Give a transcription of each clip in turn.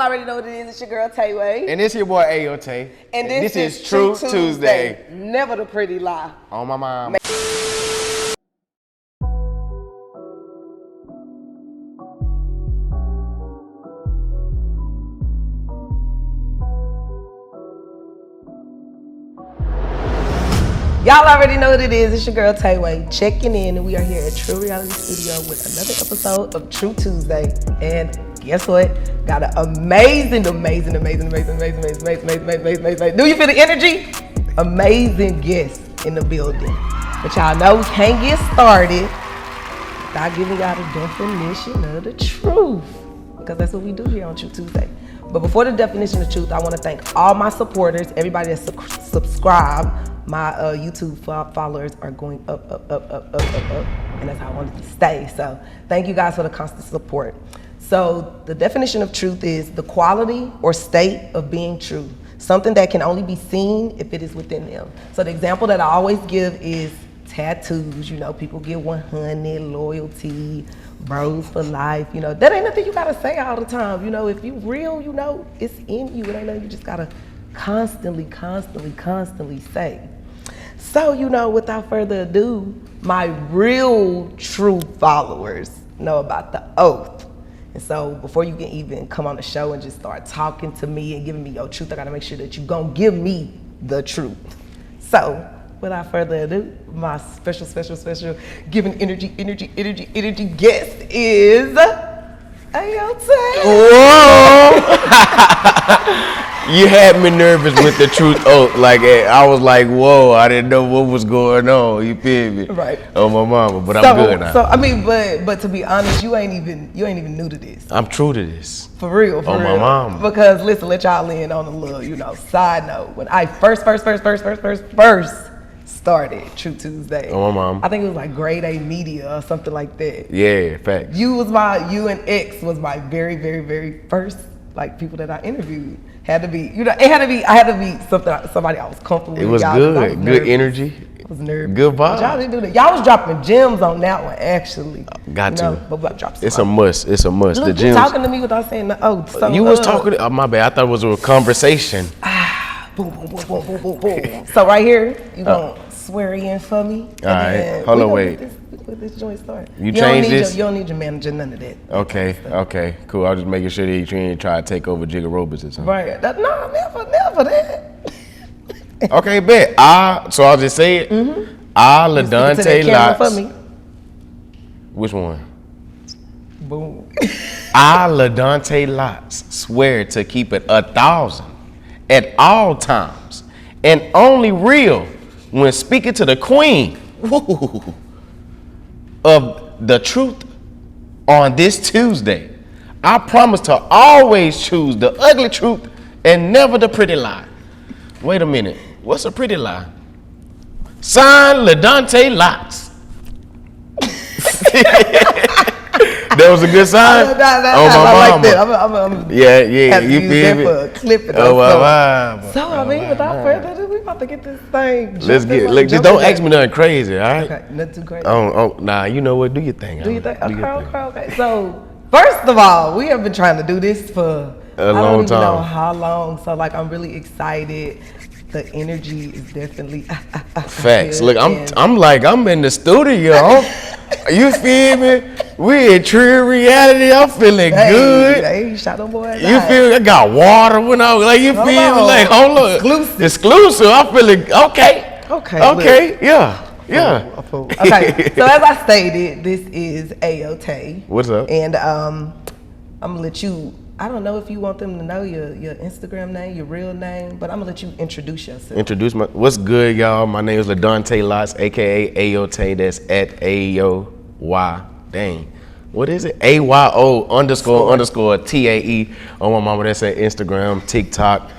already know what it is. It's your girl, Tayway. And it's your boy, Ayote. And this is True Tuesday. Never the pretty lie. On my mom. Y'all already know what it is. It's your girl, Tayway, checking in, and we are here at True Reality Studio with another episode of True Tuesday. And guess what? Got an amazing. Do you feel the energy? Amazing guest in the building. But y'all know we can't get started without giving y'all the definition of the truth, because that's what we do here on True Tuesday. But before the definition of truth, I want to thank all my supporters, everybody that's subscribed. My YouTube followers are going up, and that's how I want it to stay. So thank you guys for the constant support. So the definition of truth is the quality or state of being true, something that can only be seen if it is within them. So the example that I always give is tattoos. You know, people get 100, loyalty, bros for life. You know, that ain't nothing you gotta say all the time. You know, if you real, you know, it's in you. It ain't nothing you just gotta constantly say. So, you know, without further ado, my real true followers know about the oath. And so before you can even come on the show and just start talking to me and giving me your truth, I gotta make sure that you gonna give me the truth. So without further ado, my special giving energy guest is Ayote. Whoa! You had me nervous with the truth. Oh, like I was like, whoa! I didn't know what was going on. You feel me? Right. Oh, my mama, but I'm good now. So I mean, but to be honest, you ain't even new to this. I'm true to this. For real. Oh, my mama. Because listen, let y'all in on a little, you know, side note. When I first started True Tuesday. Oh, my mom. I think it was like grade A media or something like that. Yeah, facts. You and X was my very first like people that I interviewed. Had to be, you know, I had to be somebody I was comfortable with. It was good. Good energy. I was nervous. Good vibe. Y'all didn't do that. Y'all was dropping gems on that one, actually. Got to. But we'll drop some. It's a must. It's a must. Look, the you gems. talking to me without saying the oath. So, you was talking. Oh, my bad. I thought it was a conversation. Boom. So right here, you gonna swear in for me. All right. Hold on, wait. Let this joint start. You change this? You don't need your manager, none of that. Okay, cool. I was just making sure that you ain't try to take over Jigga Roberts or something. Right. No, never that. Okay, bet. So I'll just say it. LaDonte Lotz. For me. Which one? Boom. LaDonte Lotz swear to keep it 1,000 at all times, and only real when speaking to the queen of the truth on this Tuesday. I promise to always choose the ugly truth and never the pretty lie. Wait a minute. What's a pretty lie? Signed, LaDonte Lotz. That was a good sign? I like that. I'm yeah, you feel me? For a clip. Wow. So, I mean, without further ado, we about to get this thing. Let's get, look, just don't ask me nothing crazy, all right? Okay, nothing too crazy. Nah, you know what? Do your thing. Do your thing? Okay. So, first of all, we have been trying to do this for a long time. I don't even know how long. So, like, I'm really excited. The energy is definitely facts. Look, I'm in the studio. You feel me? We in True Reality. I'm feeling good. Hey, shot them boys. You feel me? I got water when I like. You feel me? Like, hold up. Exclusive. I'm feeling okay. Okay. Yeah. Okay. So as I stated, this is Ayote. What's up? And I'm gonna let you. I don't know if you want them to know your Instagram name, your real name, but I'm gonna let you introduce yourself. What's good, y'all? My name is LaDonte Lotz, aka Ayote. That's at AOY. Dang. What is it? AYO__TAE on my mama. That's at Instagram, TikTok,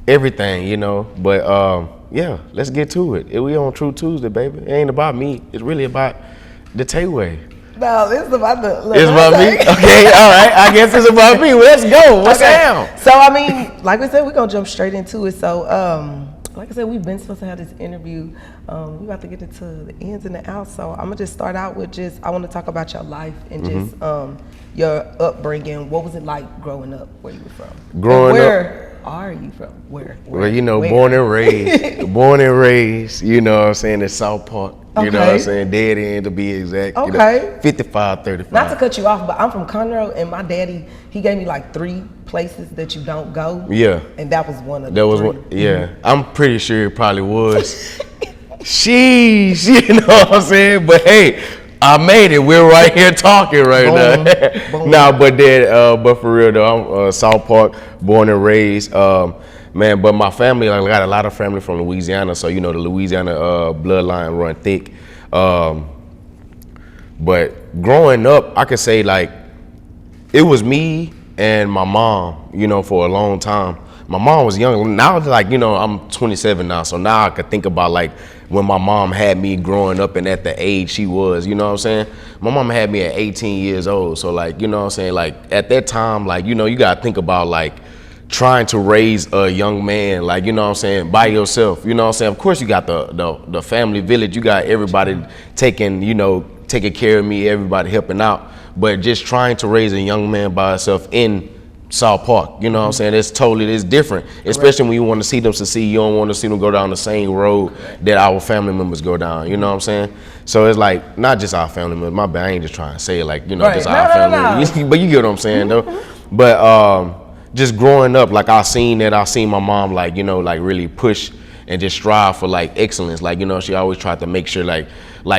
everything, you know. But yeah, let's get to it. We on True Tuesday, baby. It ain't about me. It's really about the Tayway. No, it's about the. It's about me? Okay, all right. I guess it's about me. Let's go. What's down? So, I mean, like we said, we're going to jump straight into it. So, like I said, we've been supposed to have this interview. We about to get into the ins and the outs. So I'm gonna just start out with I want to talk about your life and just your upbringing. What was it like growing up? Where you were from? Where are you from? Where? Well, you know, born and raised. You know what I'm saying, in South Park. You know what I'm saying, dead end to be exact. Okay. You know, 55, 35. Not to cut you off, but I'm from Conroe, and my daddy, he gave me like 3 places that you don't go. Yeah. And that was one of them. That was one. Yeah. I'm pretty sure it probably was. Sheesh, you know what I'm saying? But hey, I made it. We're right here talking right now. Boom. Nah, but for real though, I'm South Park, born and raised. Man, but my family, I got a lot of family from Louisiana, so you know the Louisiana bloodline run thick. But growing up, I could say like it was me and my mom, you know, for a long time. My mom was young. Now, like, you know, I'm 27 now, so now I could think about like when my mom had me growing up and at the age she was, you know what I'm saying? My mom had me at 18 years old, so like, you know what I'm saying? Like at that time, like, you know, you gotta think about like trying to raise a young man, like, you know what I'm saying, by yourself, you know what I'm saying? Of course you got the family village, you got everybody taking care of me, everybody helping out, but just trying to raise a young man by yourself in South Park, you know what I'm saying? It's different, especially when you want to see them succeed. You don't want to see them go down the same road that our family members go down, you know what I'm saying? So it's like, not just our family members, my bad, I ain't just trying to say it like, you know, just our family members, but you get what I'm saying though. But just growing up, like I seen my mom, like, you know, like really push and just strive for like excellence. Like, you know, she always tried to make sure like,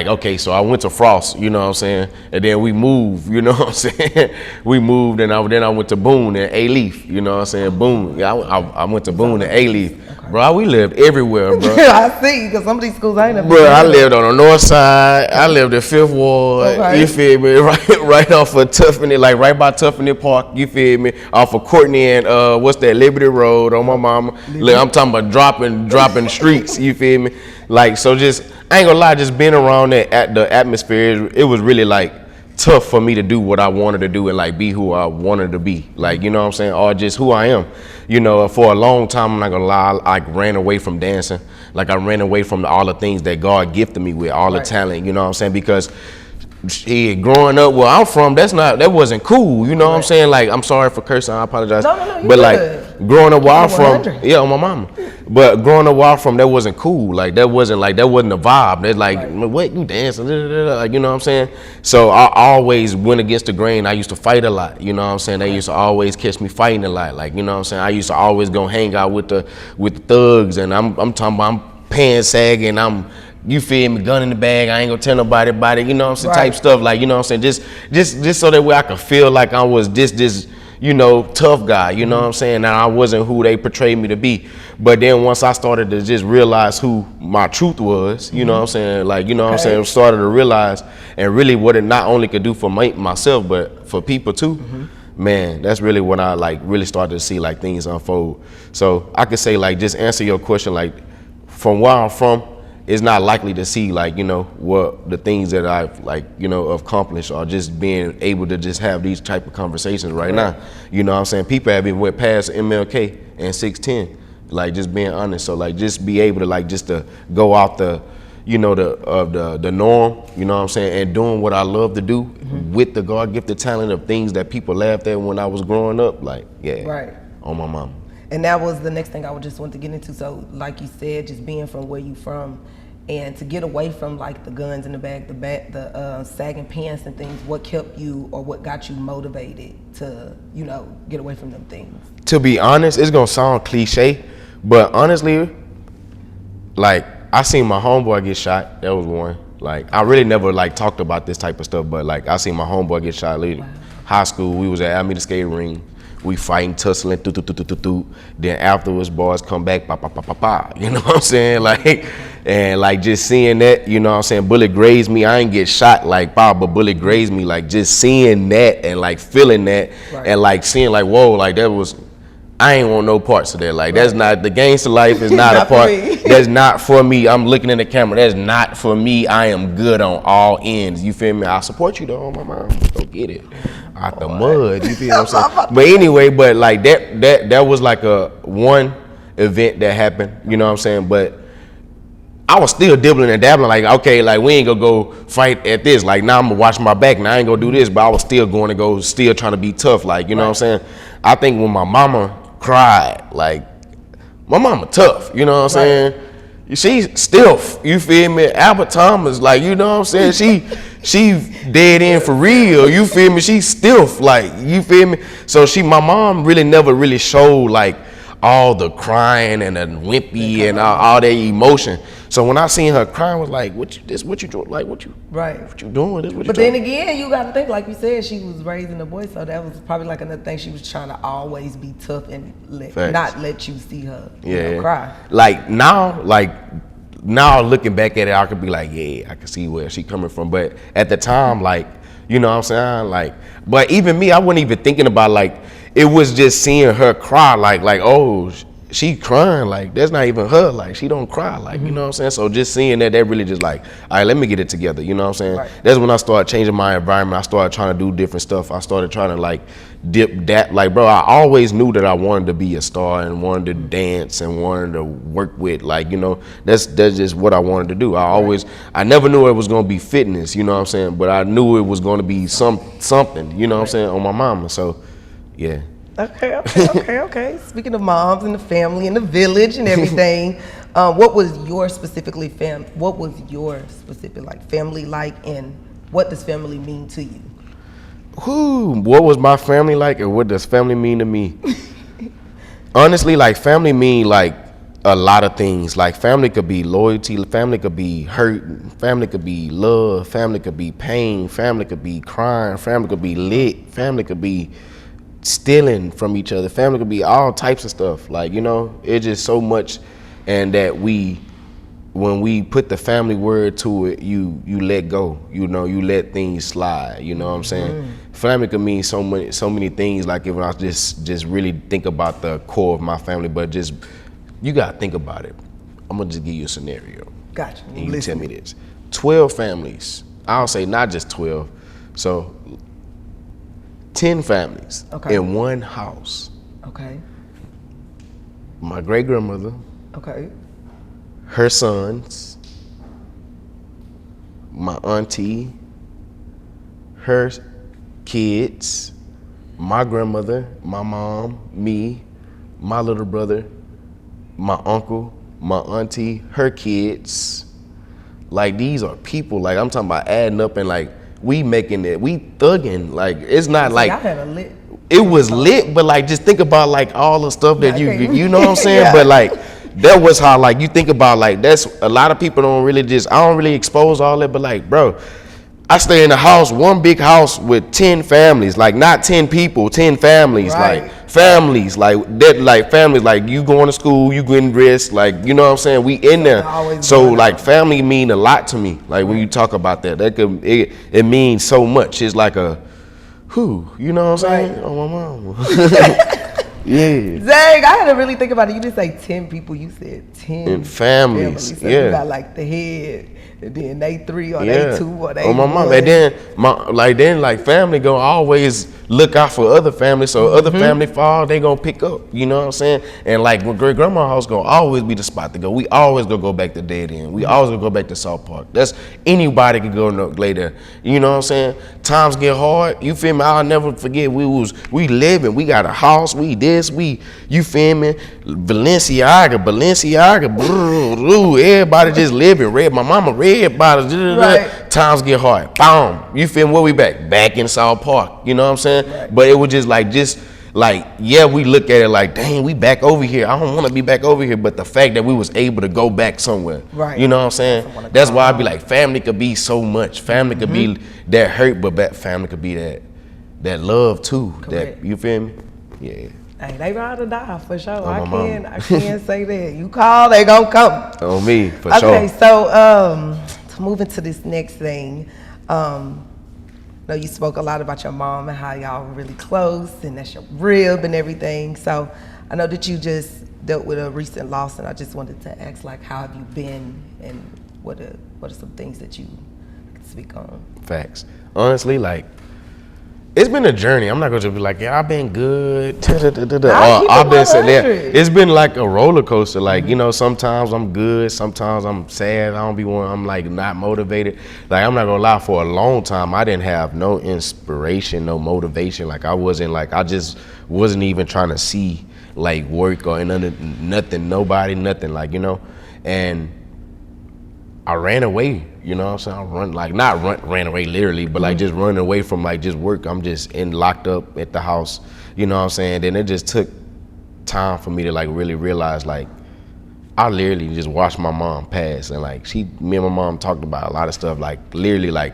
okay, so I went to Frost, you know what I'm saying? And then we moved, you know what I'm saying? We moved and then I went to Boone and A-Leaf, you know what I'm saying? Boone, yeah, I went to Boone and A-Leaf. Okay. Bro, we lived everywhere, bro. I see, because some of these schools I ain't never been. Bro, I lived on the north side. I lived in Fifth Ward, you feel me? Right off of Tuffany, like right by Tuffany Park, you feel me? Off of Courtney and what's that, Liberty Road on my mama. Look, I'm talking about dropping streets, you feel me? Like, so just, I ain't gonna lie, just being around the atmosphere, it was really like tough for me to do what I wanted to do and like be who I wanted to be. Like, you know what I'm saying? Or just who I am. You know, for a long time, I'm not gonna lie, I ran away from dancing. Like I ran away from all the things that God gifted me with, all the talent, you know what I'm saying? Because growing up where I'm from, that wasn't cool, you know what I'm saying? Like, I'm sorry for cursing, I apologize. No, but like growing up where I'm from, yeah, on my mama. But growing up where I'm from, that wasn't cool. Like that wasn't the vibe. That's like, what, you dancing? Like, you know what I'm saying? So I always went against the grain. I used to fight a lot, you know what I'm saying? They used to always catch me fighting a lot. Like, you know what I'm saying? I used to always go hang out with the thugs, and I'm talking about I'm pants sagging, you feel me, gun in the bag, I ain't gonna tell nobody about it, you know what I'm saying, type stuff, like, you know what I'm saying, just so that way I could feel like I was this, you know, tough guy, you know what I'm saying, and I wasn't who they portrayed me to be. But then once I started to just realize who my truth was, you know what I'm saying, like, you know what I'm saying, started to realize, and really what it not only could do for myself, but for people too, man, that's really when I like really started to see like things unfold. So I could say, like, just answer your question, like, from where I'm from, it's not likely to see, like, you know, what the things that I've, like, you know, accomplished, or just being able to just have these type of conversations right now. You know what I'm saying? People have been went past MLK and 610, like, just being honest. So like, just be able to like, just to go out the, you know, the norm, you know what I'm saying, and doing what I love to do with the God gifted talent of things that people laughed at when I was growing up, like, yeah, on my mama. And that was the next thing I would just want to get into. So like you said, just being from where you from, and to get away from like the guns in the bag, the sagging pants and things, what kept you, or what got you motivated to, you know, get away from them things? To be honest, it's gonna sound cliche, but honestly, like, I seen my homeboy get shot. That was one. Like, I really never like talked about this type of stuff, but like, I seen my homeboy get shot later. Wow. High school, we was at Alameda Skate Ring. We fighting, tussling, Then afterwards, boys come back, you know what I'm saying? Like, and like just seeing that, you know what I'm saying? Bullet grazed me. I ain't get shot like but bullet grazed me. Like, just seeing that and like feeling that, and like seeing like, whoa, like that was, I ain't want no parts of that. Like, that's not, the gangster life is not a part. That's not for me. I'm looking in the camera. That's not for me. I am good on all ends. You feel me? I support you though, my mom. Go get it. Out the mud, you feel what I'm saying? But anyway, but like that was like a one, event that happened. You know what I'm saying? But I was still dibbling and dabbling, like, okay, like we ain't gonna go fight at this. Like now I'm gonna watch my back and I ain't gonna do this, but I was still going to go, still trying to be tough. Like, you know what I'm saying? I think when my mama cried, like, my mama tough, you know what I'm saying? She's stiff, you feel me? Albert Thomas, like, you know what I'm saying? She dead in for real, you feel me? She's stiff, like, you feel me? So my mom really never really showed like all the crying and the wimpy and all that emotion. So when I seen her crying, I was like, what you doing? Like, what you doing? This what you But doing? then again, you got to think, like you said, she was raising a boy, so that was probably like another thing. She was trying to always be tough and not let you see her cry. Like now looking back at it, I could be like, yeah, I can see where she coming from. But at the time, like, you know what I'm saying? Like, but even me, I wasn't even thinking about, like, it was just seeing her cry, like, oh, she crying, like, that's not even her, like, she don't cry, like, you know what I'm saying? So just seeing that really just like, all right, let me get it together, you know what I'm saying? Right. That's when I started changing my environment. I started trying to do different stuff. I started trying to, like, like, bro, I always knew that I wanted to be a star and wanted to dance and wanted to work with, like, you know, that's just what I wanted to do. I never knew it was going to be fitness, you know what I'm saying? But I knew it was going to be something, you know what I'm saying, on my mama. So, yeah. Okay. Speaking of moms and the family and the village and everything, what was your specific like family like, and what does family mean to you? What was my family like, and what does family mean to me? Honestly, like, family mean like a lot of things. Like, family could be loyalty, family could be hurt, family could be love, family could be pain, family could be crying, family could be lit, family could be stealing from each other, family could be all types of stuff. Like, you know, it's just so much. And that when we put the family word to it, you let go, you know, you let things slide, you know what I'm saying? Family could mean so many things. Like, if I just really think about the core of my family, but just, you gotta think about it. I'm gonna just give you a scenario. Gotcha. And you tell me this. 12 families, I'll say not just 12, so 10 families in one house. Okay. My great grandmother. Okay. Her sons. My auntie. Her kids. My grandmother. My mom. Me. My little brother. My uncle. My auntie. Her kids. Like, these are people. Like, I'm talking about adding up and, like, we making it, we thugging. Like, it's not like I had a lit. It was lit, but like, just think about like all the stuff that you know what I'm saying? Yeah. But like, that was how, like, you think about, like, that's a lot of people don't really I don't really expose all that, but like, bro, I stay in a house, one big house with 10 families, like, not 10 people, 10 families, like families, like that, like families, like you going to school, you getting dressed, like, you know what I'm saying? We in there. So like, family mean a lot to me. Like, when you talk about that, it means so much. It's like a, you know what I'm saying? Oh, my mama. Yeah. Dang, I had to really think about it. You didn't say 10 people, you said 10 and families. So you got like the head, and then they 3 or they 2 or they my mom. And then like family gonna always look out for other families, so other family fall, they gonna pick up, you know what I'm saying? And like, when great grandma's house gonna always be the spot to go. We always gonna go back to Dead End. We always gonna go back to South Park. That's, anybody can go later. You know what I'm saying? Times get hard, you feel me? I'll never forget, we living, we got a house, you feel me? Balenciaga, everybody just living, red, my mama red bottles, times get hard, boom, you feel me? Where we back in South Park, you know what I'm saying? But it was just like, yeah, we look at it like, dang, we back over here. I don't want to be back over here, but the fact that we was able to go back somewhere, you know what I'm saying? That's why I be like, family could be so much. Family could be that hurt, but family could be that love too. That, you feel me? Yeah. Hey, they ride or die for sure. I can't say that. You call, they gonna come. On me, for sure. Okay, so to move into this next thing, know you spoke a lot about your mom and how y'all were really close, and that's your rib and everything. So I know that you just dealt with a recent loss, and I just wanted to ask, like, how have you been, and what are some things that you can speak on? Facts. Honestly, like, It's been a journey. I'm not gonna just be like, yeah, I've been good. I'll keep I've it been sitting there. 100. It's been like a roller coaster. Like, you know, sometimes I'm good, sometimes I'm sad. I don't be one. I'm like not motivated. Like, I'm not gonna lie. For a long time, I didn't have no inspiration, no motivation. Like, I just wasn't even trying to see like work or nothing, nobody, nothing. Like, you know, and I ran away, you know what I'm saying? Ran away literally, but like just running away from like just work. I'm just locked up at the house, you know what I'm saying? Then it just took time for me to like really realize like I literally just watched my mom pass, and like me and my mom talked about a lot of stuff, like literally like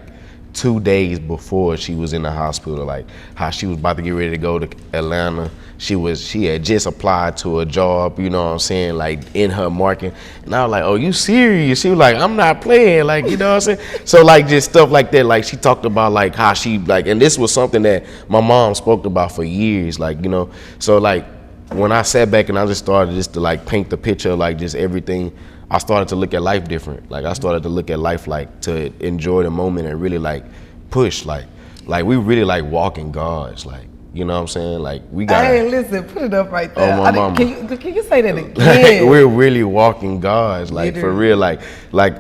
2 days before she was in the hospital, like how she was about to get ready to go to Atlanta. She had just applied to a job, you know what I'm saying, like in her market. And I was like, oh, you serious? She was like, I'm not playing, like, you know what I'm saying? So like just stuff like that, like she talked about like how she like, and this was something that my mom spoke about for years, like, you know. So like when I sat back and I just started just to like paint the picture of like just everything, I started to look at life different. Like I started to look at life like to enjoy the moment and really like push, like we really like walking gods, like, you know what I'm saying? Like we got. Hey, listen, put it up right there. Oh, my mama. Can you say that again? Like, we're really walking gods, like for real. Like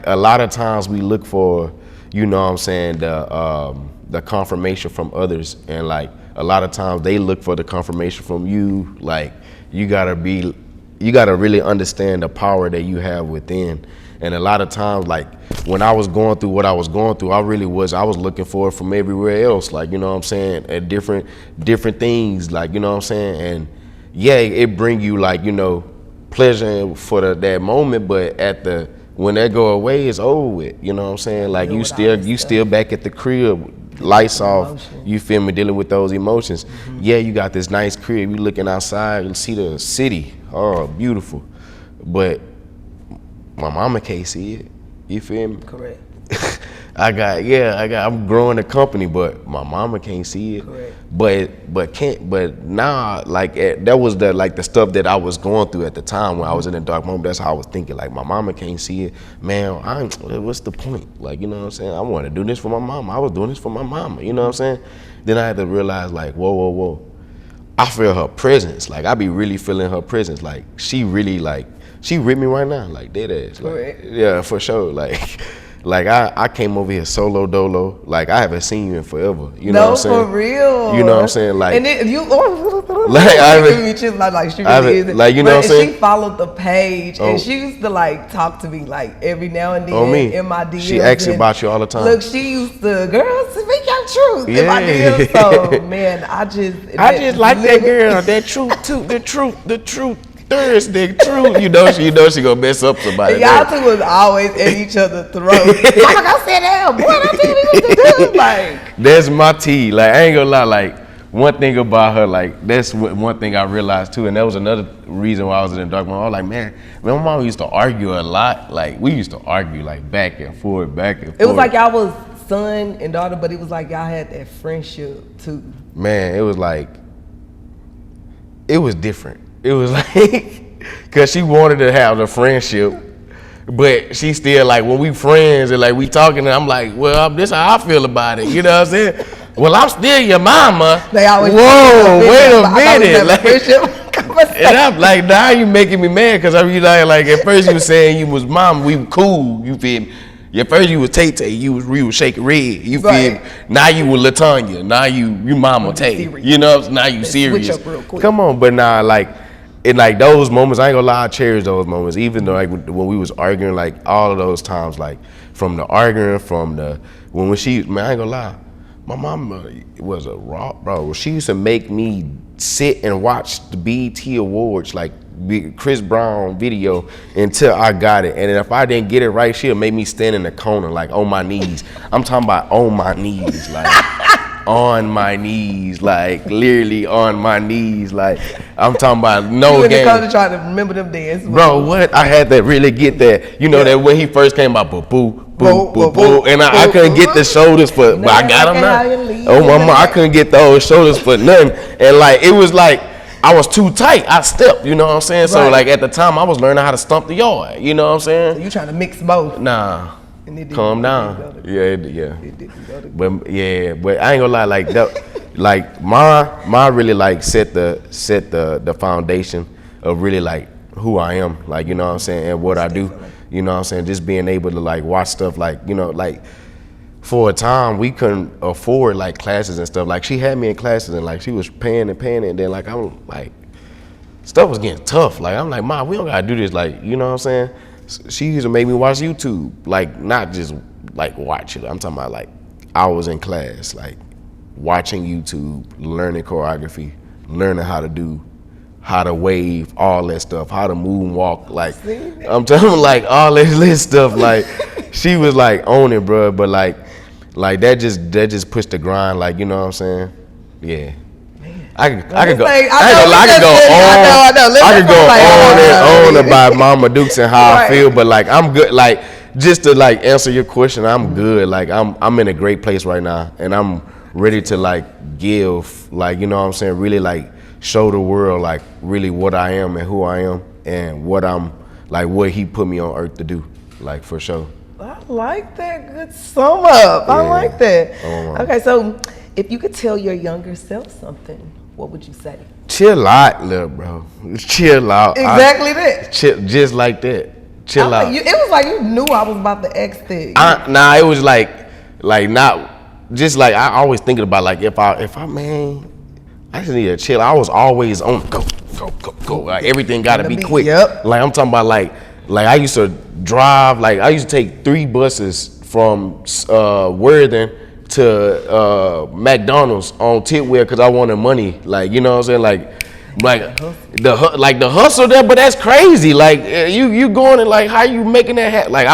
a lot of times we look for, you know what I'm saying, the confirmation from others, and like a lot of times they look for the confirmation from you. Like you gotta really understand the power that you have within. And a lot of times, like when I was going through what I was going through, I was looking for it from everywhere else, like, you know what I'm saying, at different things, like, you know what I'm saying. And yeah, it bring you like, you know, pleasure for that moment, but when that go away, it's over with, you know what I'm saying. Like you still back at the crib, lights off, you feel me, dealing with those emotions. Mm-hmm. Yeah, you got this nice crib, you looking outside, you see the city, oh, beautiful, but my mama can't see it. You feel me? Correct. I'm growing the company, but my mama can't see it. Correct. But now, like that was the stuff that I was going through at the time when I was in a dark moment. That's how I was thinking. Like my mama can't see it, man. What's the point? Like, you know what I'm saying? I want to do this for my mama. I was doing this for my mama. You know what I'm saying? Then I had to realize, like, whoa. I feel her presence. Like I be really feeling her presence. Like she really like. She with me right now, like dead ass. Like, yeah, for sure. Like I came over here solo dolo. Like I haven't seen you in forever. You know what I'm saying? No, for real. You know what I'm saying? Like, and then you like I haven't, me chills, like she really is. Like, you know what I'm saying? She folled the page and she used to like talk to me like every now and then in my DMs. She asks about you all the time. Look, she used to, girl, speak your truth in my DMs. So man, I just like that girl, that truth too, the truth. Thursday, true. You know she gonna mess up somebody. Y'all two was always at each other's throats. I'm like, sit down, boy. Don't tell me what to do. Like, that's my tea. Like I ain't gonna lie. Like one thing about her, like that's one thing I realized too, and that was another reason why I was in the dark moment. I was like, man, my mom used to argue a lot. Like we used to argue like back and forth. It was like y'all was son and daughter, but it was like y'all had that friendship too. Man, it was different. It was like, cause she wanted to have the friendship, but she still like when we friends and like we talking, and I'm like, well, this how I feel about it. You know what I'm saying? Well, I'm still your mama. They always wait a minute. Like, and I'm like, now you making me mad because I realized like at first you was saying you was mom, we were cool. You feel me? At first you was Tay-Tay, you was shaking red. You feel me? Now you with LaTanya. Now you mama Tay. You know, now you serious. Switch up real quick. Come on, but now like. In like those moments, I ain't gonna lie, I cherish those moments. Even though like when we was arguing, like all of those times, like from the arguing, when she, man, I ain't gonna lie, my mama was a rock, bro. She used to make me sit and watch the BET Awards, like Chris Brown video, until I got it. And if I didn't get it right, she'll make me stand in the corner, like on my knees. I'm talking about on my knees, like. On my knees, like literally on my knees, like I'm talking about no you game. You in the trying to remember them dances, bro. What I had to really get that, you know, that when he first came out, boo, and I couldn't get the shoulders for, but I got them now. Oh mama, I couldn't get those shoulders for nothing, and like it was like I was too tight. I stepped, you know what I'm saying. So like at the time, I was learning how to stomp the yard. You know what I'm saying. So you trying to mix both? Nah. And it didn't- calm it down. didn't go to- Yeah, yeah. It didn't go to- But I ain't gonna lie, like that, like my really like set the foundation of really like who I am, like, you know what I'm saying, and what I do, you know what I'm saying, just being able to like watch stuff, like, you know, like for a time we couldn't afford like classes and stuff. Like she had me in classes and like she was paying, and then like I'm like stuff was getting tough. Like I'm like, Mom, we don't gotta do this. Like, you know what I'm saying? She used to make me watch YouTube, like not just like watch it. I'm talking about like I was in class, like watching YouTube, learning choreography, learning how to wave, all that stuff, how to moonwalk. Like I'm telling you, like all that stuff. Like she was like on it, bro. But like that just pushed the grind. Like, you know what I'm saying? Yeah. I could go. I could go on and on about Mama Dukes and how I feel, but like I'm good. Like just to like answer your question, I'm good. Like I'm in a great place right now, and I'm ready to like give, like, you know what I'm saying, really like show the world like really what I am and who I am and what I'm like, what He put me on earth to do, like, for sure. I like that. Good sum up. I like that. Okay, so if you could tell your younger self something, what would you say? Chill out, little bro. Chill out. Exactly that. Chill, just like that. Chill out. Like it was like you knew I was about to X thing. Nah, it was like not just like I always thinking about like if I man, I just need to chill. I was always on go. Like everything gotta be quick. Yep. Like I'm talking about like I used to drive, like I used to take 3 buses from Worthing to McDonald's on Titwell because I wanted money. Like, you know what I'm saying? Like the hustle there, but that's crazy. Like you going and like how you making that happen? Like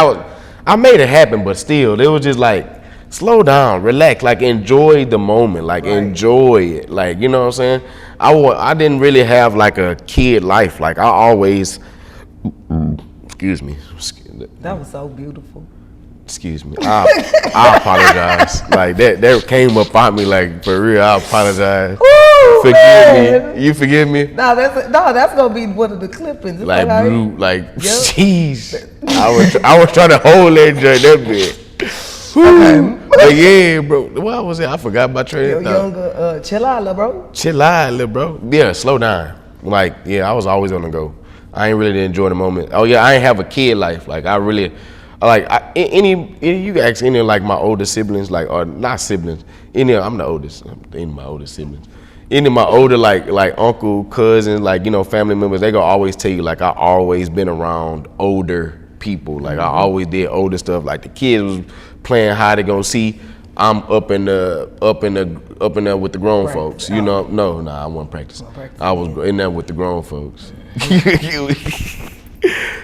I made it happen, but still, it was just like slow down, relax, like enjoy the moment, like enjoy it. Like, you know what I'm saying? I didn't really have like a kid life. Like I always, excuse me. That was so beautiful. Excuse me. I apologize. Like that came up on me, like, for real. I apologize. Woo, forgive man. me. You forgive me? No, that's gonna be one of the clippings. Like blue, like jeez. I was trying to hold that joint that bit. Okay. But yeah, bro. What was it? I forgot my train of thought. Younger, chill out, little bro. Chill out, little bro. Yeah, slow down. Like, yeah, I was always on the go. I ain't really enjoy the moment. Oh yeah, I ain't have a kid life. Like I really. Like any you can ask any of like my older siblings, like, or not siblings, I'm the oldest, any of my older siblings, any of my older like uncle, cousins, like, you know, family members, they gonna always tell you like I always been around older people. Like I always did older stuff. Like the kids was playing hide and go seek, I'm up in there with the grown folks. You know, no, I wasn't practicing. I was in there with the grown folks.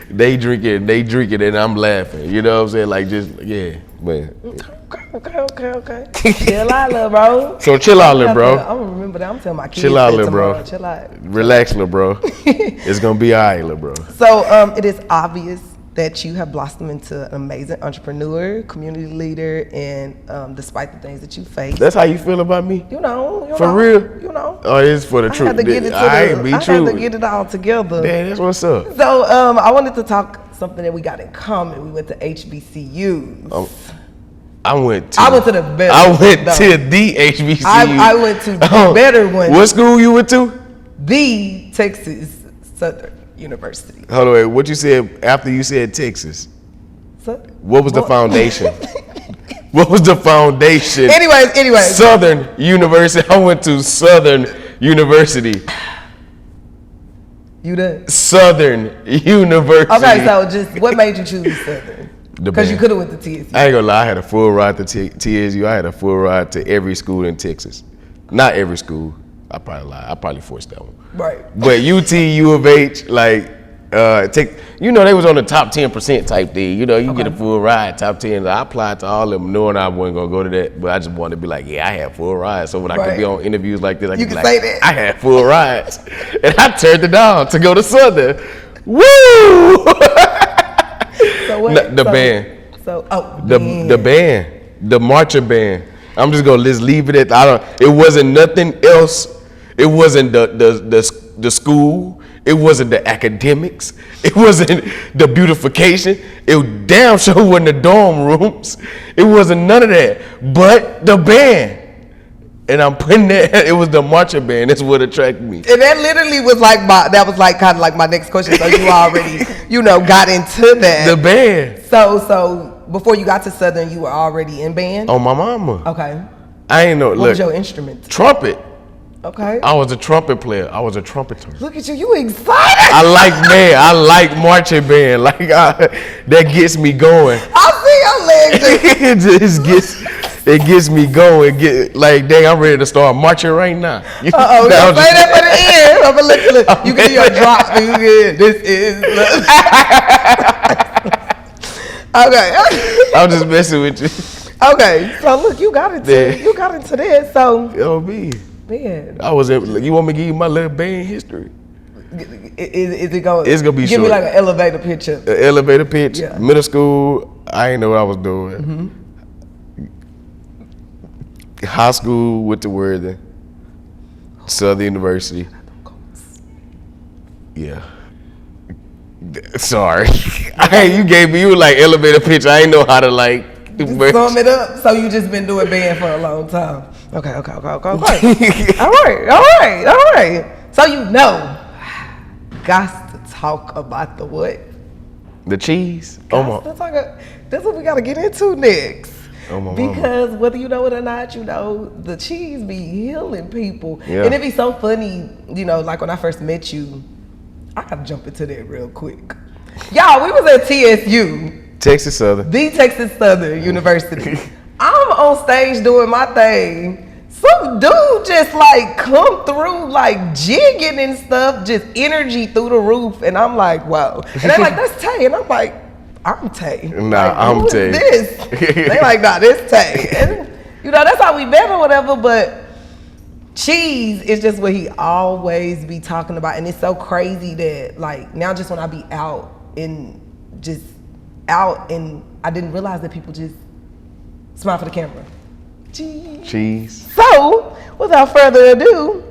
They drink it, and I'm laughing. You know what I'm saying? Like, just, yeah, man. Okay. Chill out, little bro. So chill out, little bro. I'm gonna remember that. I'm telling my kids. Chill out, little bro. Chill out. Relax, little bro. It's gonna be all right, little bro. So it is obvious that you have blossomed into an amazing entrepreneur, community leader, and despite the things that you face. That's how you feel about me? You know. For real? You know. Oh, it's for the truth. I had to get it all together. Yeah, that's what's up. So I wanted to talk something that we got in common. We went to HBCUs. I went to the better. I went to the HBCU. I went to the better one. What school you went to? The Texas Southern University. Hold on, wait. What you said after you said Texas? What was the foundation? What was the foundation? Anyways. Southern University. I went to Southern University. You done? Southern University. Okay, so just what made you choose Southern? Because you could have went to TSU. I ain't gonna lie, I had a full ride to TSU. I had a full ride to every school in Texas. Not every school. I probably lied. I probably forced that one. Right. But UT, U of H, like, they was on the top 10% type thing. You know, you get a full ride, top 10. I applied to all of them knowing I wasn't going to go to that, but I just wanted to be like, yeah, I had full rides. So when I could be on interviews like this, I could be like, say that. I had full rides. And I turned it down to go to Southern. Woo! So what? The band. The band. The marching band. I'm just going to leave it at, it wasn't nothing else. It wasn't the school. It wasn't the academics. It wasn't the beautification. It damn sure wasn't the dorm rooms. It wasn't none of that. But the band. And I'm putting that, it was the marching band. That's what attracted me. And that literally was like kind of like my next question. So you already, got into that. The band. So before you got to Southern, you were already in band? On my mama. Okay. I ain't know. What was your instrument? Trumpet. Okay. I was a trumpet player. I was a trumpeter. Look at you excited. I like marching band. Like that gets me going. I see your legs. It gets me going. Dang, I'm ready to start marching right now. You say that for the end. I'm gonna look. You can do your drop. You good. This is. Okay. I'm just messing with you. Okay. So look, you got into this. So. Yo, me. Man. You want me to give you my little band history? Is it going? It's gonna be give short. me like an elevator picture. An elevator pitch. Yeah. Middle school, I ain't know what I was doing. Mm-hmm. High school, went to Worthing. Southern University. Yeah. Sorry. You were like elevator pitch. I ain't know how to like. Sum it up. So you just been doing band for a long time. Okay. All right. So got to talk about the what? The cheese. That's what we gotta get into next. Because mama. whether you know it or not, the cheese be healing people. Yeah. And it be so funny, like when I first met you, I gotta jump into that real quick. Y'all, we was at TSU. Texas Southern. The Texas Southern University. I'm on stage doing my thing. Some dude just like come through like jigging and stuff, just energy through the roof. And I'm like, wow. And they're like, that's Tay. And I'm like, I'm Tay. Nah, like, I'm Tay. Who is this? They like, nah, this Tay. And that's how we met or whatever, but cheese is just what he always be talking about. And it's so crazy that like now just when I be out and I didn't realize that people just smile for the camera. Cheese. So, without further ado,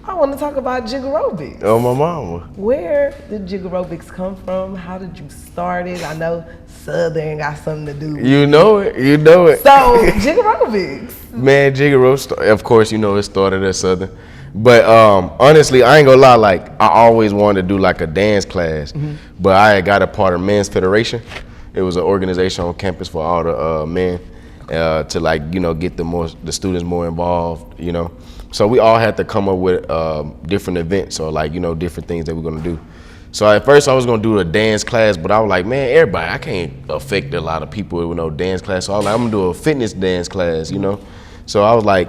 I want to talk about Jiggarobics. Oh, my mama. Where did Jiggarobics come from? How did you start it? I know Southern got something to do with it. You know it. So, Jiggarobics. Man, of course, it started at Southern. But honestly, I ain't gonna lie, like I always wanted to do like a dance class, but I had got a part of Men's Federation. It was an organization on campus for all the men to like, get the students more involved, So we all had to come up with different events or like, different things that we're gonna do. So at first I was gonna do a dance class, but I was like, man, I can't affect a lot of people with no dance class. So I was like, I'm gonna do a fitness dance class, So I was like,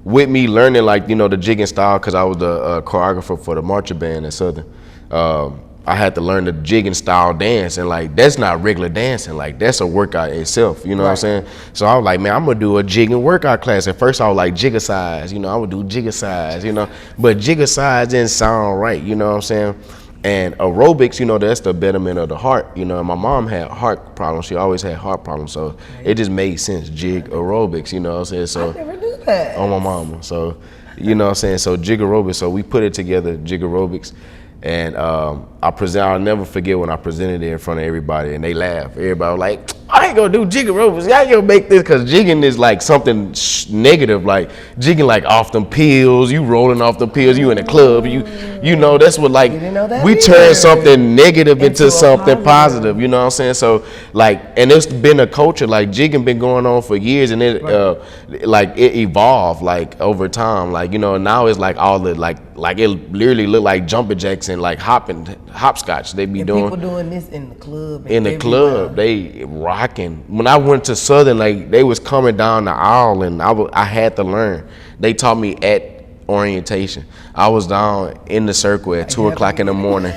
with me learning like, the jigging style, cause I was the choreographer for the marching band at Southern. I had to learn the jigging style dance, and like that's not regular dancing, like that's a workout itself, what I'm saying? So I was like, man, I'm gonna do a jigging workout class. At first I was like jiggercise, I would do jiggercise, but jiggercise didn't sound right, what I'm saying? And aerobics, that's the betterment of the heart, and my mom had heart problems. She always had heart problems, so it just made sense, jig aerobics, what I'm saying? So I never knew that. On my mama, so what I'm saying? So jig aerobics, so we put it together, jig aerobics. And I'll never forget when I presented it in front of everybody and they laughed. Everybody was like, I ain't gonna do jigging aerobics. I ain't gonna make this, because jigging is like something negative, like jigging like off them pills, you rolling off the pills, you in the club, that's what like, we turn something negative into something positive, you know what I'm saying? So like, and it's been a culture, like jigging been going on for years, and it like it evolved like over time, like, now it's like all the like it literally look like jumping jacks and like hopscotch they be and doing. People doing this in the club. In the club, they rocking. When I went to Southern, like they was coming down the aisle, and I had to learn. They taught me at orientation. I was down in the circle at 2 o'clock in the morning,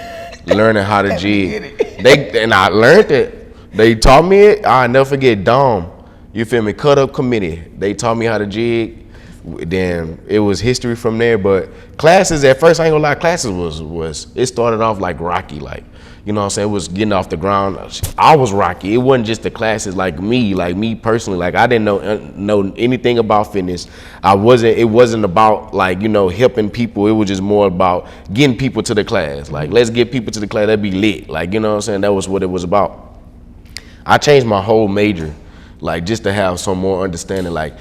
learning how to jig. And I learned it. They taught me it. I'll never forget Dom. You feel me? Cut up committee. They taught me how to jig. then it was history from there. But classes at first, I ain't gonna lie, classes was it started off like rocky, like, you know what I'm saying, it was getting off the ground. I was rocky. It wasn't just the classes, like me personally, like I didn't know anything about fitness. It wasn't about like, you know, helping people. It was just more about getting people to the class. Like, let's get people to the class, that'd be lit. Like, you know what I'm saying, that was what it was about. I changed my whole major, like just to have some more understanding. Like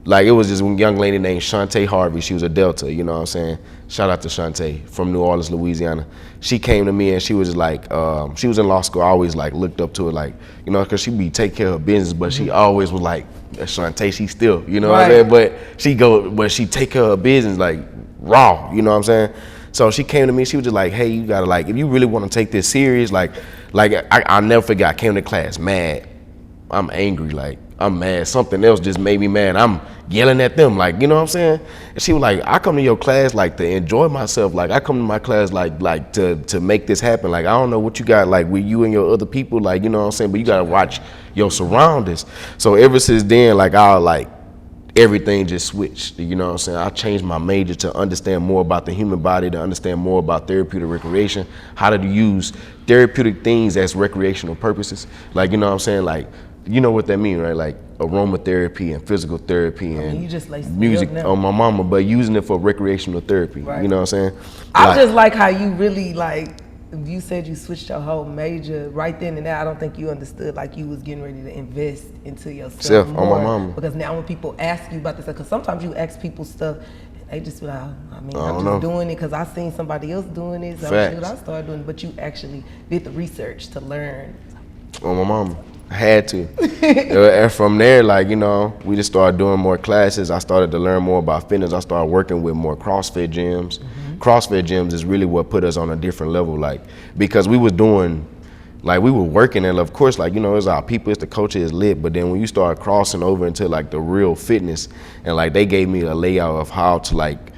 it was this young lady named Shantae Harvey. She was a Delta, you know what I'm saying? Shout out to Shantae from New Orleans, Louisiana. She came to me and she was like, she was in law school. I always like looked up to her, like, you know, cause she be take care of her business, but she always was like, Shantae, she still, you know what I'm saying? But she take care of her business like raw, you know what I'm saying? So she came to me, she was just like, hey, you gotta like, if you really wanna take this serious, I'll never forget, I came to class mad. I'm angry, like, I'm mad. Something else just made me mad. I'm yelling at them, like, you know what I'm saying? And she was like, I come to your class like to enjoy myself. Like, I come to my class like to make this happen. Like, I don't know what you got like with you and your other people, like, you know what I'm saying? But you gotta watch your surroundings. So ever since then, like, everything just switched, you know what I'm saying? I changed my major to understand more about the human body, to understand more about therapeutic recreation, how to use therapeutic things as recreational purposes. Like, you know what I'm saying? Like, you know what that means, right? Like aromatherapy and physical therapy and you just like music on my mama, but using it for recreational therapy. Right. You know what I'm saying? I just like how you really like, you said you switched your whole major right then and there. I don't think you understood like you was getting ready to invest into yourself more. On my mama. Because now when people ask you about this, because sometimes you ask people stuff, they just be like, I'm just doing it because I seen somebody else doing it, so I started doing it. But you actually did the research to learn. On my mama. I had to. And from there, like, you know, we just started doing more classes. I started to learn more about fitness. I started working with more CrossFit gyms. CrossFit gyms is really what put us on a different level, like, because we was doing, like, we were working, and of course, like, you know, it's our people, it's the culture, is lit, but then when you start crossing over into like the real fitness, and like they gave me a layout of how to like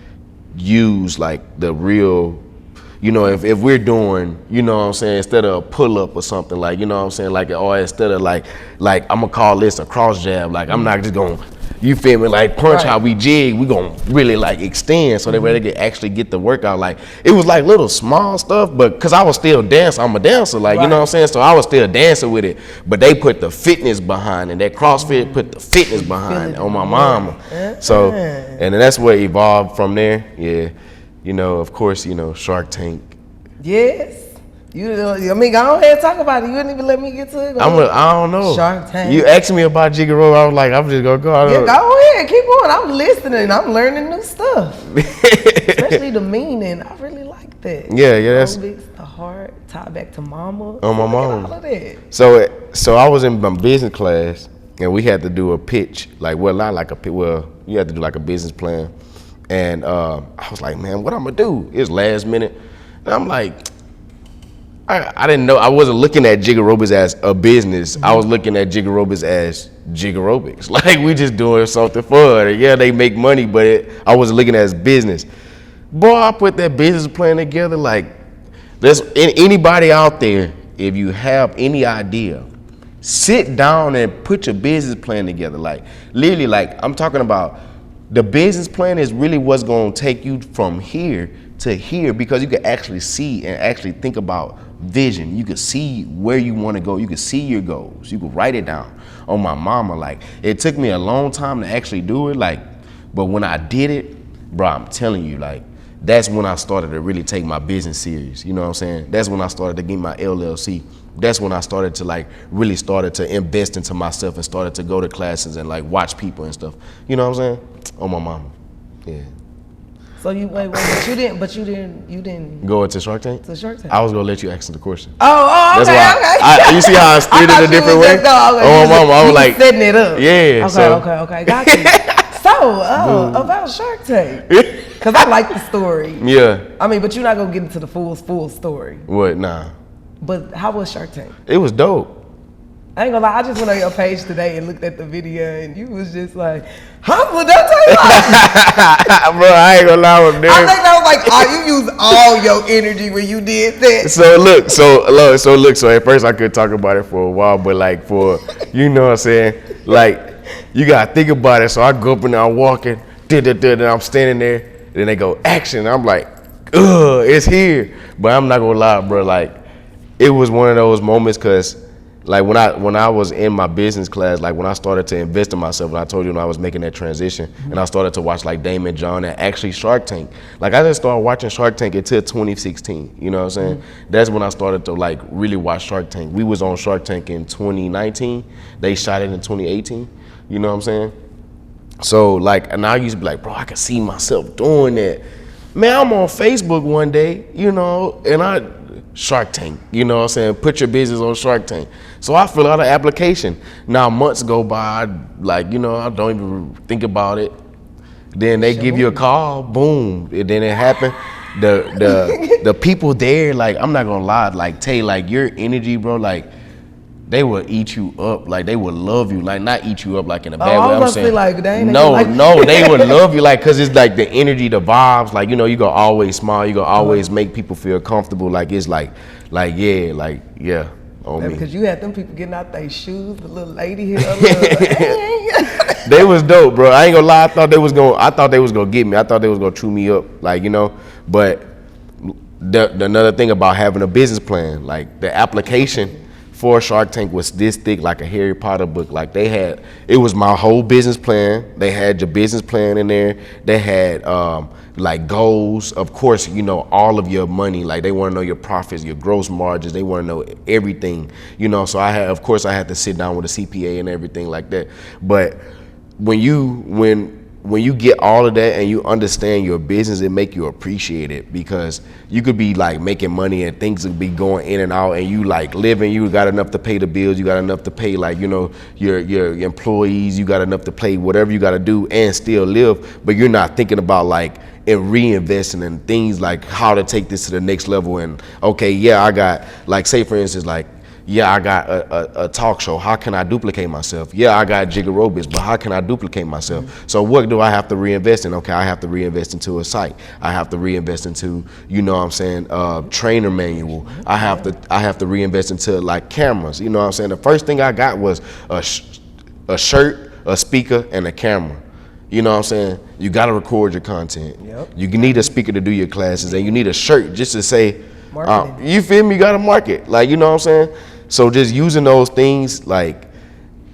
use like the real, you know, if we're doing, you know what I'm saying, instead of a pull-up or something, like, you know what I'm saying, like, or instead of like I'm gonna call this a cross jab, like, I'm not just gonna, you feel me, like punch how we jig, we gonna really like extend so that way they can actually get the workout. Like, it was like little small stuff, but cause I was still dancing, I'm a dancer, like, you know what I'm saying, so I was still dancing with it, but they put the fitness behind it, that CrossFit put the fitness behind it on my mama. So, and then that's where it evolved from there, yeah. You know, of course, you know, Shark Tank. Yes. I mean, go ahead and talk about it. You didn't even let me get to it. I don't know. Shark Tank. You asked me about Jigga Robe. I was like, I'm just going to go. Yeah, go ahead. Keep going. I'm listening. I'm learning new stuff. Especially the meaning. I really like that. Yeah. That's the heart, tie back to mama. On my mama. All of that. So I was in my business class, and we had to do a pitch. Like, well, not like a pitch. Well, you had to do like a business plan. And I was like, man, what I'm gonna do? It's last minute. And I'm like, I didn't know. I wasn't looking at Jigga Aerobics as a business. I was looking at Jigga Aerobics as Jigga Aerobics. Like, we just doing something fun. Yeah, they make money, but I wasn't looking at it as business. Boy, I put that business plan together. Like, there's anybody out there, if you have any idea, sit down and put your business plan together. Like, literally, like, I'm talking about, the business plan is really what's going to take you from here to here, because you can actually see and actually think about vision. You can see where you want to go. You can see your goals. You can write it down. On my mama, like, it took me a long time to actually do it, like, but when I did it, bro, I'm telling you, like, that's when I started to really take my business serious. You know what I'm saying? That's when I started to get my LLC. That's when I started to like really started to invest into myself and started to go to classes and like watch people and stuff. You know what I'm saying? On my mama. Yeah. So you wait, but you didn't go into Shark Tank? To Shark Tank. I was gonna let you ask the question. Oh, okay, that's why you see how I steered it a different way? Oh, my mama, I was like setting it up. Yeah. Okay, got you. So, about Shark Tank, because I like the story. Yeah. I mean, but you're not gonna get into the full story. What? Nah. But how was Shark Tank? It was dope. I ain't gonna lie, I just went on your page today and looked at the video, and you was just like, "Huh? Don't tell you like." Bro, I ain't gonna lie with them. I think that was like, you used all your energy when you did that. So at first I could talk about it for a while, but like you know what I'm saying, like, you gotta think about it. So I go up and I'm walking, and I'm standing there. Then they go action. I'm like, ugh, it's here. But I'm not gonna lie, bro. Like, it was one of those moments because, like, when I was in my business class, like when I started to invest in myself, and I told you when I was making that transition, and I started to watch like Damon John and actually Shark Tank. Like, I just started watching Shark Tank until 2016. You know what I'm saying? That's when I started to like really watch Shark Tank. We was on Shark Tank in 2019. They shot it in 2018. You know what I'm saying? So like, and I used to be like, bro, I can see myself doing that. Man, I'm on Facebook one day, you know, and Shark Tank, you know what I'm saying? Put your business on Shark Tank. So I fill out an application. Now months go by, like, you know, I don't even think about it. Then they give you a call, boom, and then it happened. The people there, like, I'm not gonna lie, like, Tay, like, your energy, bro, like, they will eat you up, like they will love you, like not eat you up like in a bad way. I'm saying, like, they no, they would love you, like, cause it's like the energy, the vibes, like, you know, you gonna always smile, you gonna always make people feel comfortable, like it's like yeah, on me. Because you had them people getting out their shoes, the little lady here, They was dope, bro. I ain't gonna lie, I thought they was gonna get me. I thought they was gonna chew me up, like, you know. But another thing about having a business plan, like the application for Shark Tank was this thick, like a Harry Potter book. Like it was my whole business plan. They had your business plan in there. They had like goals. Of course, you know, all of your money. Like they want to know your profits, your gross margins. They want to know everything, you know. So I had to sit down with a CPA and everything like that. But when you get all of that and you understand your business, it make you appreciate it, because you could be like making money and things would be going in and out, and you like living, you got enough to pay the bills, you got enough to pay, like, you know, your employees, you got enough to pay whatever you got to do and still live, but you're not thinking about like and reinvesting in things like how to take this to the next level. And okay, yeah, I got, like, say for instance, like, yeah, I got a talk show. How can I duplicate myself? Yeah, I got Jigarobis, but how can I duplicate myself? So what do I have to reinvest in? Okay, I have to reinvest into a site. I have to reinvest into, you know what I'm saying, trainer manual. I have to reinvest into like cameras. You know what I'm saying? The first thing I got was a shirt, a speaker, and a camera. You know what I'm saying? You got to record your content. Yep. You need a speaker to do your classes, and you need a shirt just to say, you feel me? You got to market. Like, you know what I'm saying? So just using those things, like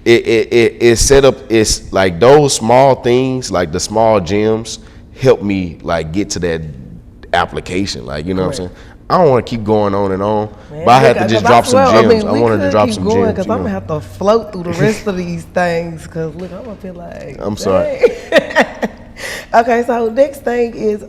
it set up, it's like those small things, like the small gems, help me like get to that application. Like, you know what I'm saying? I don't want to keep going on and on, man, but I had to just drop some gems. I wanted to drop some gems. Because I'm going to have to float through the rest of these things, because look, I'm going to feel like, I'm sorry. Okay, so next thing is,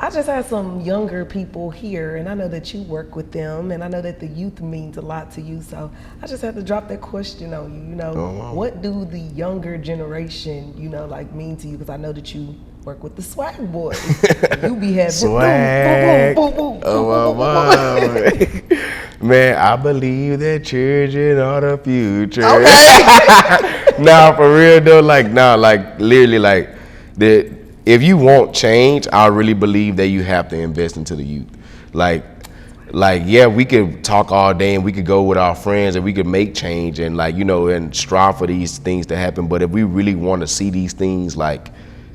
I just had some younger people here, and I know that you work with them, and I know that the youth means a lot to you, so I just had to drop that question on you, you know, what do the younger generation, you know, like mean to you? Because I know that you work with the Swag Boys. You be having swag. Boom, boom, boom, boom, oh, my man, I believe that children are the future. Okay. Nah, for real though, like, nah, like literally, like if you want change, I really believe that you have to invest into the youth. Like, yeah, we could talk all day and we could go with our friends and we could make change and, like, you know, and strive for these things to happen. But if we really want to see these things like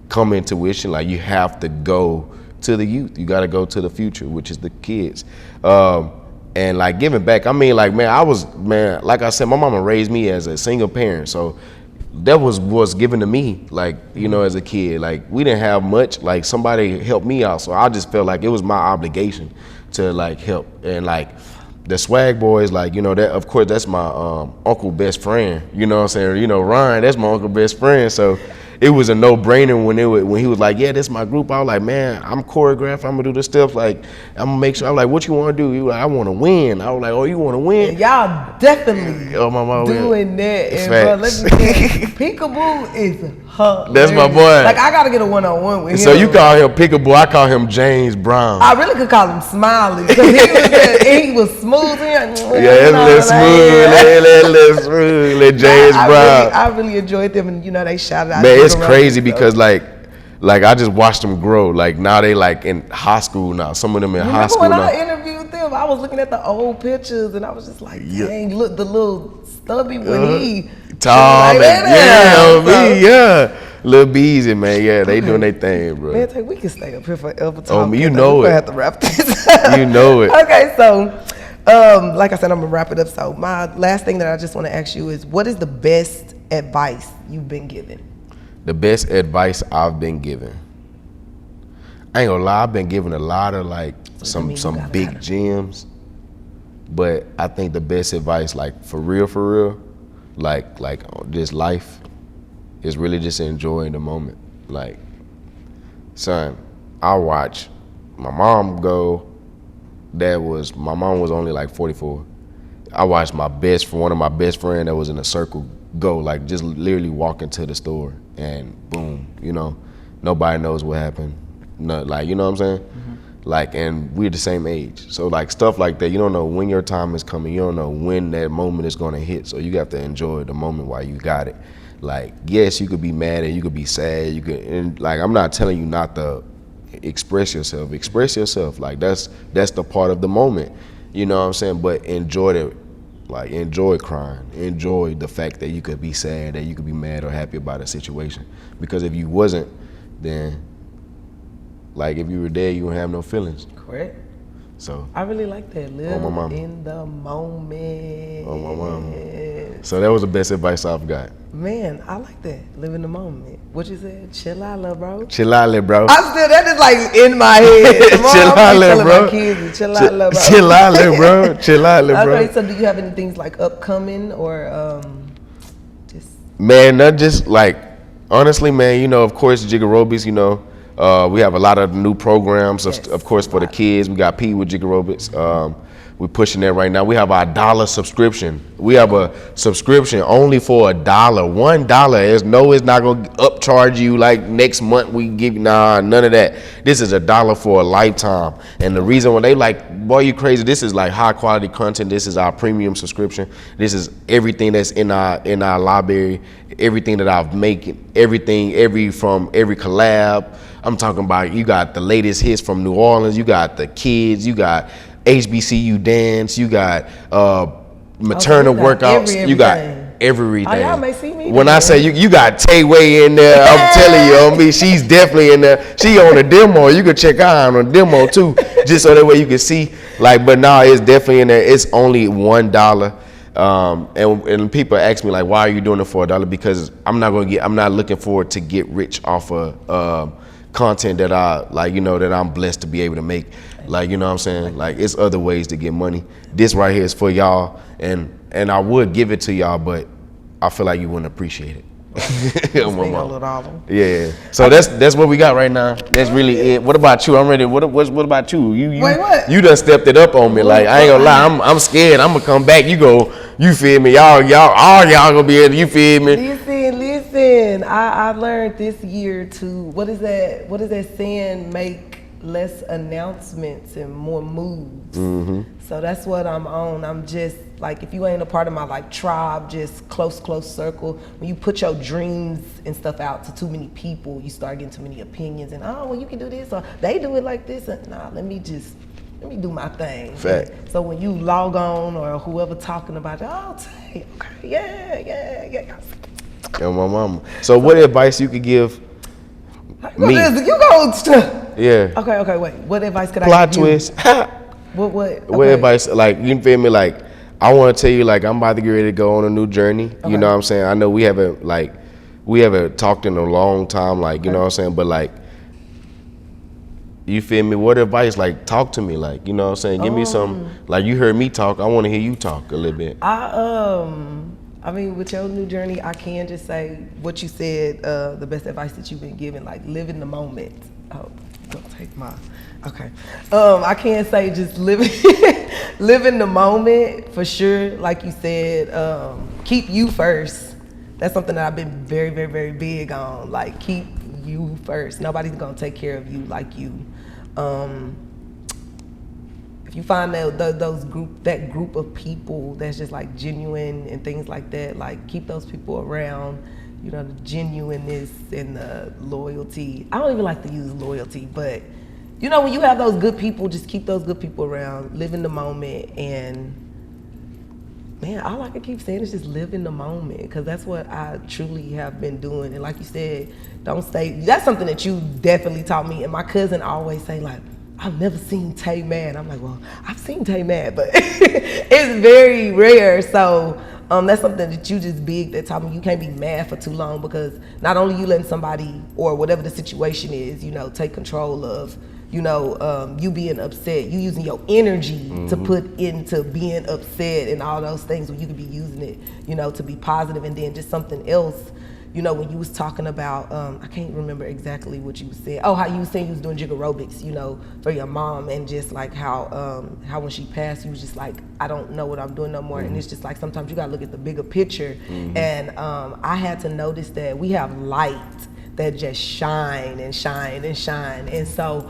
come into fruition, like, you have to go to the youth. You got to go to the future, which is the kids. And like giving back, I mean, like, man, like I said, my mama raised me as a single parent. So that was given to me, like, you know, as a kid. Like, we didn't have much, like, somebody helped me out, so I just felt like it was my obligation to, like, help. And like the Swag Boys, like, you know, that, of course, that's my uncle best friend, you know what I'm saying? You know, Ryan, that's my uncle best friend. So it was a no-brainer when he was like, yeah, this is my group. I was like, man, I'm choreographed. I'm gonna do this stuff. Like, I'm gonna make sure. I'm like, what you want to do? He was like, I want to win. I was like, oh, you want to win? Y'all definitely doing that. And bro, let me tell you, Peekaboo is her. That's my boy. Like, I gotta get a one-on-one with him. So you call him Peekaboo? I call him James Brown. I really could call him Smiley, because he was smooth. Yeah, it's a little smooth, little James Brown. I really enjoyed them, and you know, they shouted out. Man, it's crazy because like I just watched them grow. Like, now they like in high school now. Some of them in high school now. When I interviewed them, I was looking at the old pictures and I was just like, dang, look, the little stubby when he tall, like yeah. Lil Beezy, man, yeah, they doing their thing, bro. Man, we can stay up here forever talking. Oh, you know We're it. gonna have to wrap this. You know it. Okay, so like I said, I'm gonna wrap it up. So my last thing that I just want to ask you is, what is the best advice you've been given? The best advice I've been given. I ain't gonna lie, I've been given a lot of like some big gems, but I think the best advice, like for real, like just life, is really just enjoying the moment. Like, son, I watch my mom go. My mom was only like 44. I watched one of my best friend that was in a circle go, like just literally walk into the store and boom, you know, nobody knows what happened. No, like, you know what I'm saying? Like, and we're the same age. So like stuff like that, you don't know when your time is coming. You don't know when that moment is gonna hit. So you have to enjoy the moment while you got it. Like, yes, you could be mad and you could be sad. And like, I'm not telling you not to express yourself. Express yourself. Like that's the part of the moment. You know what I'm saying? But enjoy it. Like, enjoy crying. Enjoy the fact that you could be sad, that you could be mad or happy about a situation. Because if you wasn't, then like if you were there, you wouldn't have no feelings. Correct. So I really like that. Live my mama. in the moment. Oh, my mama. So that was the best advice I've got. Man, I like that. Live in the moment. What you said? Chill out, little bro. Chill out, little bro. That is like in my head. Chill out, little bro. My kids, chill out, little bro. Chill out, little bro. Chill out, little bro. Okay, so do you have any things like upcoming or just? Man, not just like, honestly, man, you know, of course, Jiggarobics, you know, we have a lot of new programs, Yes, of course, for the kids. We got P with Jiggarobics. We're pushing that right now. We have our $1 subscription. We have a subscription only for $1. $1. It's not gonna upcharge you like next month we give you. Nah, none of that. This is $1 for a lifetime. And the reason why they like, boy, you crazy. This is like high quality content. This is our premium subscription. This is everything that's in our library. Everything that I've made. Everything, from every collab. I'm talking about, you got the latest hits from New Orleans. You got the kids. You got HBCU dance, you got maternal workouts, you got everything. Oh, y'all may see me when there. I say you got Tay-Way in there, I'm telling you, on me, she's definitely in there. She on a demo. You can check her out on a demo too, just so that way you can see. Like, but no, it's definitely in there. It's only $1. And people ask me like, why are you doing it for $1? Because I'm not looking forward to get rich off of content that that I'm blessed to be able to make. Like, you know what I'm saying? Like, it's other ways to get money. This right here is for y'all, and I would give it to y'all, but I feel like you wouldn't appreciate it. Yeah. So that's what we got right now. That's really it. What about you? I'm ready. What about you? Wait, what? You done stepped it up on me. Like, I ain't gonna lie, I'm scared. I'm gonna come back. You feel me? All y'all gonna be able. You feel me? Listen. I learned this year to what is that saying? Make less announcements and more moves. So that's what I'm on. I'm just like, if you ain't a part of my like tribe, just close circle, when you put your dreams and stuff out to too many people, you start getting too many opinions and, oh, well, you can do this or they do it like this. And, nah, let me do my thing. Fact. So when you log on or whoever talking about it, oh, Tay, okay, yeah. Yo, my mama. So what advice you could give me? Yeah. Okay, wait. What advice could I Plot give twist. What advice? Like, you feel me? Like, I want to tell you, like, I'm about to get ready to go on a new journey. Okay. You know what I'm saying? I know we haven't talked in a long time. Like, you know what I'm saying? But like, you feel me? What advice? Like, talk to me. Like, you know what I'm saying? Give me some. Like, you heard me talk. I want to hear you talk a little bit. I mean, with your new journey, I can just say what you said, the best advice that you've been given, like live in the moment. Oh, don't take my, okay. I can say just live in the moment for sure. Like you said, keep you first. That's something that I've been very, very, very big on. Like, keep you first. Nobody's gonna take care of you like you. If you find that group of people that's just like genuine and things like that, like keep those people around. You know, the genuineness and the loyalty. I don't even like to use loyalty, but you know, when you have those good people, just keep those good people around. Live in the moment and Man, all I can keep saying is just live in the moment, because that's what I truly have been doing. And like you said, don't stay. That's something that you definitely taught me. And my cousin always say like, I've never seen Tay mad. I'm like, well, I've seen Tay mad, but it's very rare. So that's something that you just big that taught me you can't be mad for too long, because not only you letting somebody or whatever the situation is, you know, take control of, you know, you being upset, you using your energy to put into being upset and all those things when you could be using it, you know, to be positive. And then just something else, you know, when you was talking about, I can't remember exactly what you said. Oh, how you was saying you was doing jig aerobics, you know, for your mom, and just like how when she passed, you was just like, I don't know what I'm doing no more. And it's just like, sometimes you gotta look at the bigger picture. And I had to notice that we have light that just shine and shine and shine. And so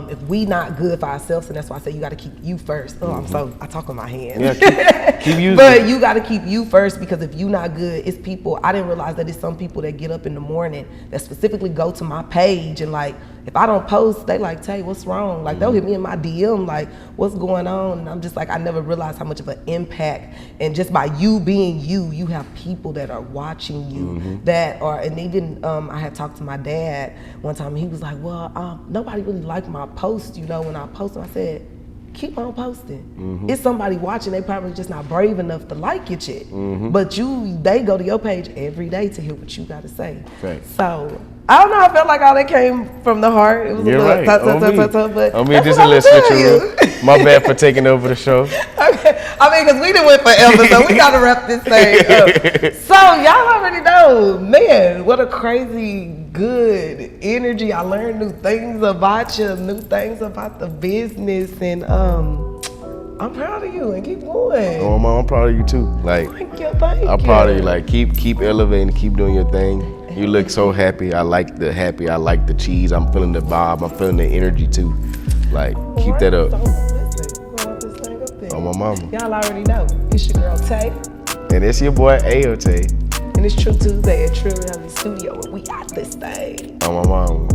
if we not good for ourselves, and that's why I say you gotta keep you first. Oh, I talk on my hands. Yeah, keep using But it. you gotta keep you first, because if you not good, it's people, I didn't realize that it's some people that get up in the morning that specifically go to my page, and like, if I don't post, they like, Tay, what's wrong? Like, they'll hit me in my DM, like, what's going on? And I'm just like, I never realized how much of an impact, and just by you being you, you have people that are watching you that are, and even I had talked to my dad one time, and he was like, well, nobody really liked my post, you know, when I posted. I said, keep on posting. It's somebody watching, they probably just not brave enough to like it yet. But they go to your page every day to hear what you gotta say. Right. So I don't know, I felt like all that came from the heart. It was You're a right. little but On me, that's just what a I'm little telling you. switcheroo. My bad for taking over the show. Okay. I mean, because we done went forever, so we gotta wrap this thing up. So y'all already know, man, what a crazy good energy. I learned new things about you, new things about the business, and I'm proud of you, and keep going. Oh, Mom, I'm proud of you too. Like, Thank you, thank you. I'm proud of you. Like, keep elevating, keep doing your thing. You look so happy. I like the cheese. I'm feeling the vibe. I'm feeling the energy too. Like, keep that up. So, listen, we're gonna wrap this thing up there. Oh, my mama. Y'all already know. It's your girl Tay, And it's your boy Ayote. and it's True Tuesday at True Reality Studio, and we got this thing. Oh, my mama.